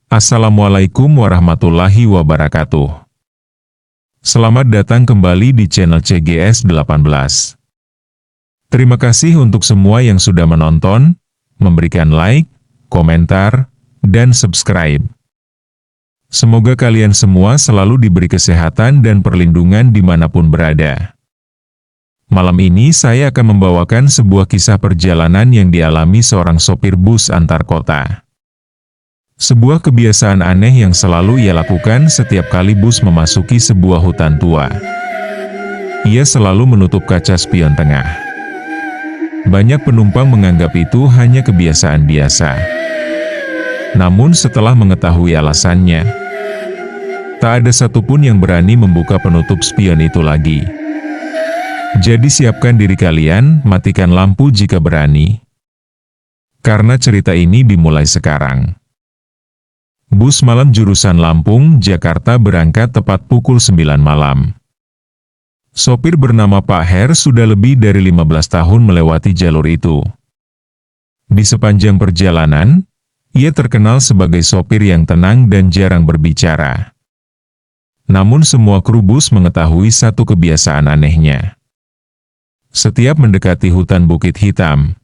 Assalamualaikum warahmatullahi wabarakatuh. Selamat datang kembali di channel CGS 18. Terima kasih untuk semua yang sudah menonton, memberikan like, komentar, dan subscribe. Semoga kalian semua selalu diberi kesehatan dan perlindungan dimanapun berada. Malam ini saya akan membawakan sebuah kisah perjalanan yang dialami seorang sopir bus antar kota. Sebuah kebiasaan aneh yang selalu ia lakukan setiap kali bus memasuki sebuah hutan tua. Ia selalu menutup kaca spion tengah. Banyak penumpang menganggap itu hanya kebiasaan biasa. Namun setelah mengetahui alasannya, tak ada satupun yang berani membuka penutup spion itu lagi. Jadi siapkan diri kalian, matikan lampu jika berani. Karena cerita ini dimulai sekarang. Bus malam jurusan Lampung, Jakarta berangkat tepat pukul 9 malam. Sopir bernama Pak Her sudah lebih dari 15 tahun melewati jalur itu. Di sepanjang perjalanan, ia terkenal sebagai sopir yang tenang dan jarang berbicara. Namun semua kru bus mengetahui satu kebiasaan anehnya. Setiap mendekati hutan Bukit Hitam,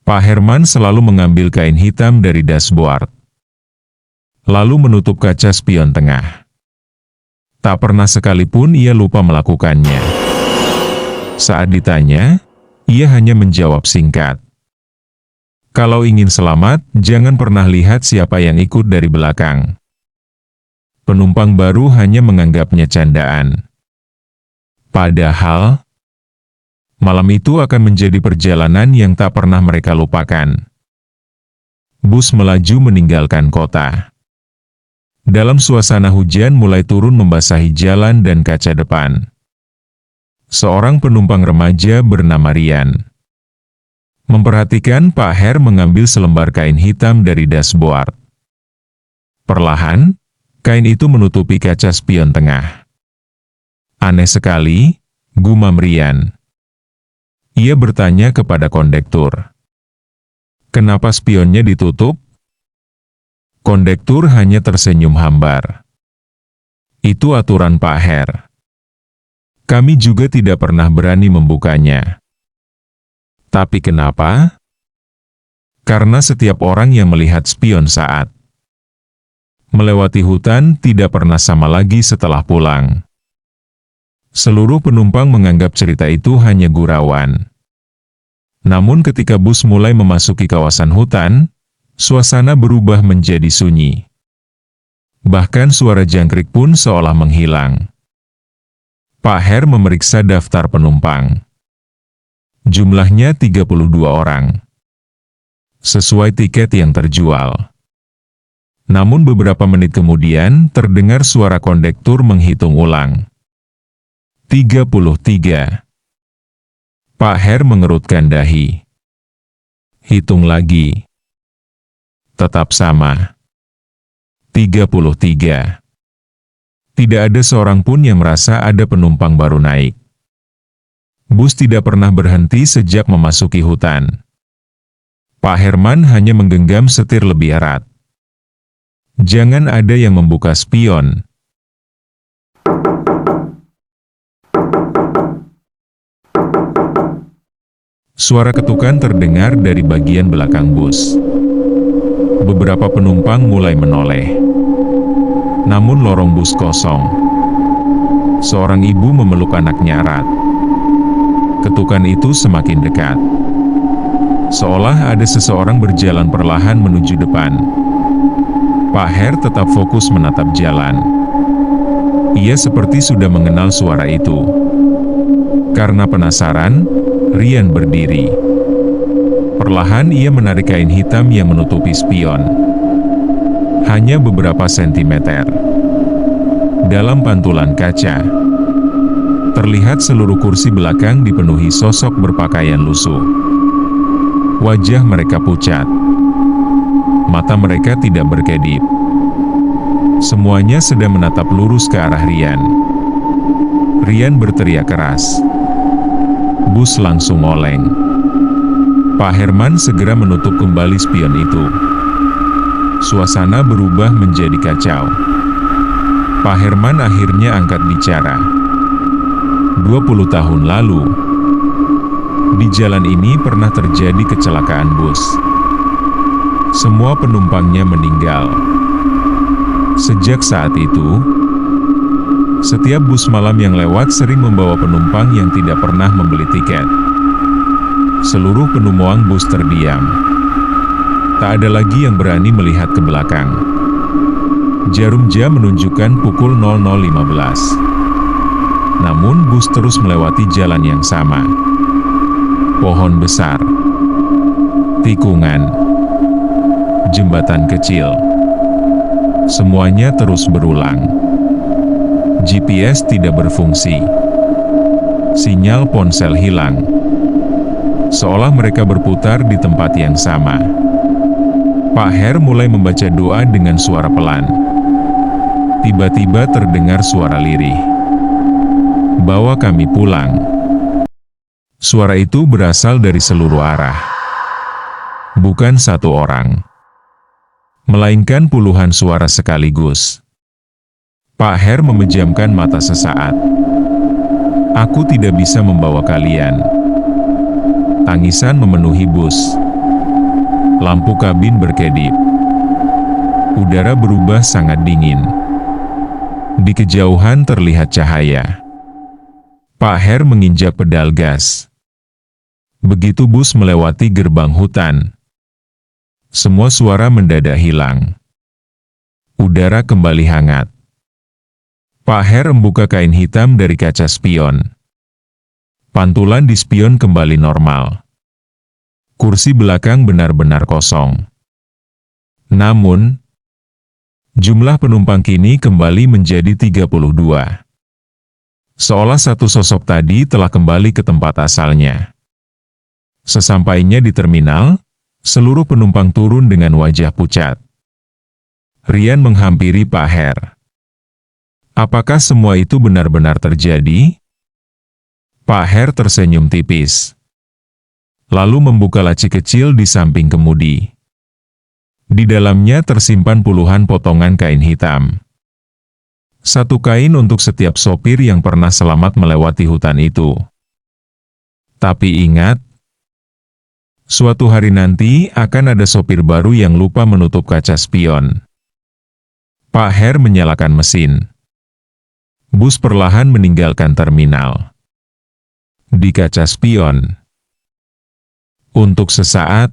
Pak Herman selalu mengambil kain hitam dari dashboard, lalu menutup kaca spion tengah. Tak pernah sekalipun ia lupa melakukannya. Saat ditanya, ia hanya menjawab singkat. Kalau ingin selamat, jangan pernah lihat siapa yang ikut dari belakang. Penumpang baru hanya menganggapnya candaan. Padahal, malam itu akan menjadi perjalanan yang tak pernah mereka lupakan. Bus melaju meninggalkan kota. Dalam suasana hujan mulai turun membasahi jalan dan kaca depan. Seorang penumpang remaja bernama Rian memperhatikan Pak Her mengambil selembar kain hitam dari dashboard. Perlahan, kain itu menutupi kaca spion tengah. Aneh sekali, gumam Rian. Ia bertanya kepada kondektur, "Kenapa spionnya ditutup?" Kondektur hanya tersenyum hambar. "Itu aturan Pak Her. Kami juga tidak pernah berani membukanya." "Tapi kenapa?" "Karena setiap orang yang melihat spion saat melewati hutan tidak pernah sama lagi setelah pulang." Seluruh penumpang menganggap cerita itu hanya gurauan. Namun ketika bus mulai memasuki kawasan hutan, suasana berubah menjadi sunyi. Bahkan suara jangkrik pun seolah menghilang. Pak Her memeriksa daftar penumpang. Jumlahnya 32 orang. Sesuai tiket yang terjual. Namun beberapa menit kemudian, terdengar suara kondektur menghitung ulang. 33. Pak Her mengerutkan dahi. Hitung lagi. Tetap sama. 33. Tidak ada seorang pun yang merasa ada penumpang baru naik. Bus tidak pernah berhenti sejak memasuki hutan. Pak Herman hanya menggenggam setir lebih erat. Jangan ada yang membuka spion. Suara ketukan terdengar dari bagian belakang bus. Beberapa penumpang mulai menoleh. Namun lorong bus kosong. Seorang ibu memeluk anaknya erat. Ketukan itu semakin dekat. Seolah ada seseorang berjalan perlahan menuju depan. Pak Her tetap fokus menatap jalan. Ia seperti sudah mengenal suara itu. Karena penasaran, Rian berdiri. Perlahan ia menarik kain hitam yang menutupi spion. Hanya beberapa sentimeter. Dalam pantulan kaca, terlihat seluruh kursi belakang dipenuhi sosok berpakaian lusuh. Wajah mereka pucat. Mata mereka tidak berkedip. Semuanya sedang menatap lurus ke arah Rian. Rian berteriak keras. Bus langsung oleng. Pak Herman segera menutup kembali spion itu. Suasana berubah menjadi kacau. Pak Herman akhirnya angkat bicara. 20 tahun lalu, di jalan ini pernah terjadi kecelakaan bus. Semua penumpangnya meninggal. Sejak saat itu, setiap bus malam yang lewat sering membawa penumpang yang tidak pernah membeli tiket. Seluruh penumpang bus terdiam. Tak ada lagi yang berani melihat ke belakang. Jarum jam menunjukkan pukul 00.15. Namun bus terus melewati jalan yang sama. Pohon besar, tikungan, jembatan kecil. Semuanya terus berulang. GPS tidak berfungsi. Sinyal ponsel hilang. Seolah mereka berputar di tempat yang sama. Pak Her mulai membaca doa dengan suara pelan. Tiba-tiba terdengar suara lirih. "Bawa kami pulang." Suara itu berasal dari seluruh arah. Bukan satu orang, melainkan puluhan suara sekaligus. Pak Her memejamkan mata sesaat. "Aku tidak bisa membawa kalian." Tangisan memenuhi bus. Lampu kabin berkedip. Udara berubah sangat dingin. Di kejauhan terlihat cahaya. Pak Her menginjak pedal gas. Begitu bus melewati gerbang hutan, semua suara mendadak hilang. Udara kembali hangat. Pak Her membuka kain hitam dari kaca spion. Pantulan di spion kembali normal. Kursi belakang benar-benar kosong. Namun, jumlah penumpang kini kembali menjadi 32. Seolah satu sosok tadi telah kembali ke tempat asalnya. Sesampainya di terminal, seluruh penumpang turun dengan wajah pucat. Rian menghampiri Pak Her. "Apakah semua itu benar-benar terjadi?" Pak Her tersenyum tipis. Lalu membuka laci kecil di samping kemudi. Di dalamnya tersimpan puluhan potongan kain hitam. Satu kain untuk setiap sopir yang pernah selamat melewati hutan itu. Tapi ingat, suatu hari nanti akan ada sopir baru yang lupa menutup kaca spion. Pak Her menyalakan mesin. Bus perlahan meninggalkan terminal. Di kaca spion, untuk sesaat,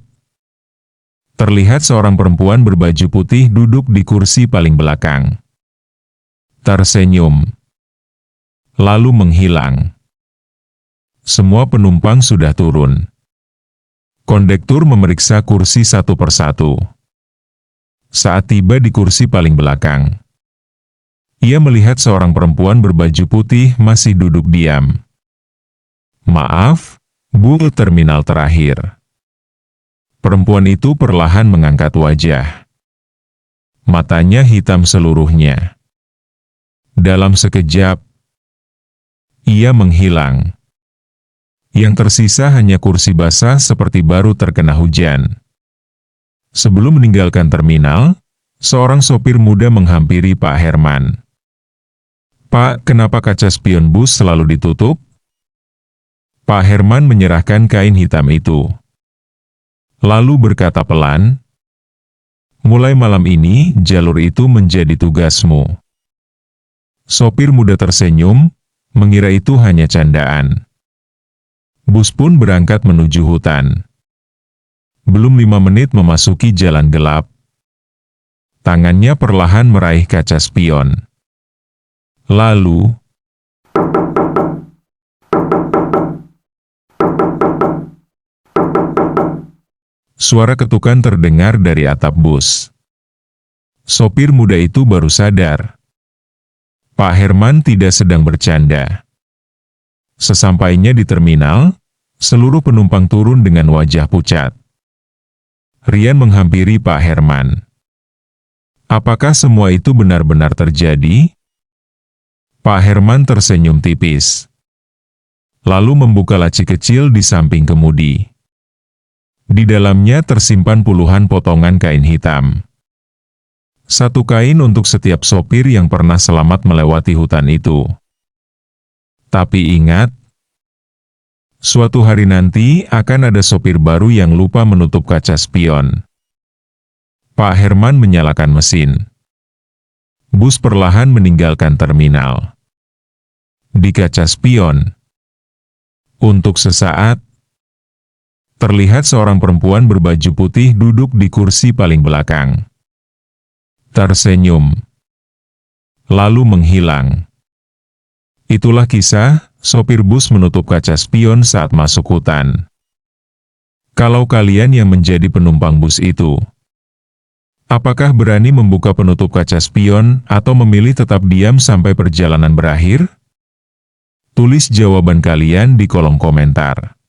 terlihat seorang perempuan berbaju putih duduk di kursi paling belakang. Tersenyum, lalu menghilang. Semua penumpang sudah turun. Kondektur memeriksa kursi satu persatu. Saat tiba di kursi paling belakang, ia melihat seorang perempuan berbaju putih masih duduk diam. "Maaf, Bu, terminal terakhir." Perempuan itu perlahan mengangkat wajah. Matanya hitam seluruhnya. Dalam sekejap, ia menghilang. Yang tersisa hanya kursi basah seperti baru terkena hujan. Sebelum meninggalkan terminal, seorang sopir muda menghampiri Pak Herman. "Pak, kenapa kaca spion bus selalu ditutup?" Pak Herman menyerahkan kain hitam itu. Lalu berkata pelan, "Mulai malam ini, jalur itu menjadi tugasmu." Sopir muda tersenyum, mengira itu hanya candaan. Bus pun berangkat menuju hutan. Belum 5 menit memasuki jalan gelap. Tangannya perlahan meraih kaca spion. Lalu, suara ketukan terdengar dari atap bus. Sopir muda itu baru sadar. Pak Herman tidak sedang bercanda. Sesampainya di terminal, seluruh penumpang turun dengan wajah pucat. Rian menghampiri Pak Herman. "Apakah semua itu benar-benar terjadi?" Pak Herman tersenyum tipis. Lalu membuka laci kecil di samping kemudi. Di dalamnya tersimpan puluhan potongan kain hitam. Satu kain untuk setiap sopir yang pernah selamat melewati hutan itu. Tapi ingat, suatu hari nanti akan ada sopir baru yang lupa menutup kaca spion. Pak Herman menyalakan mesin. Bus perlahan meninggalkan terminal. Di kaca spion, untuk sesaat, terlihat seorang perempuan berbaju putih duduk di kursi paling belakang. Tersenyum, lalu menghilang. Itulah kisah, sopir bus menutup kaca spion saat masuk hutan. Kalau kalian yang menjadi penumpang bus itu, apakah berani membuka penutup kaca spion atau memilih tetap diam sampai perjalanan berakhir? Tulis jawaban kalian di kolom komentar.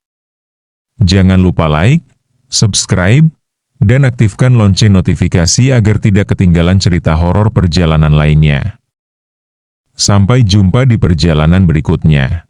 Jangan lupa like, subscribe, dan aktifkan lonceng notifikasi agar tidak ketinggalan cerita horor perjalanan lainnya. Sampai jumpa di perjalanan berikutnya.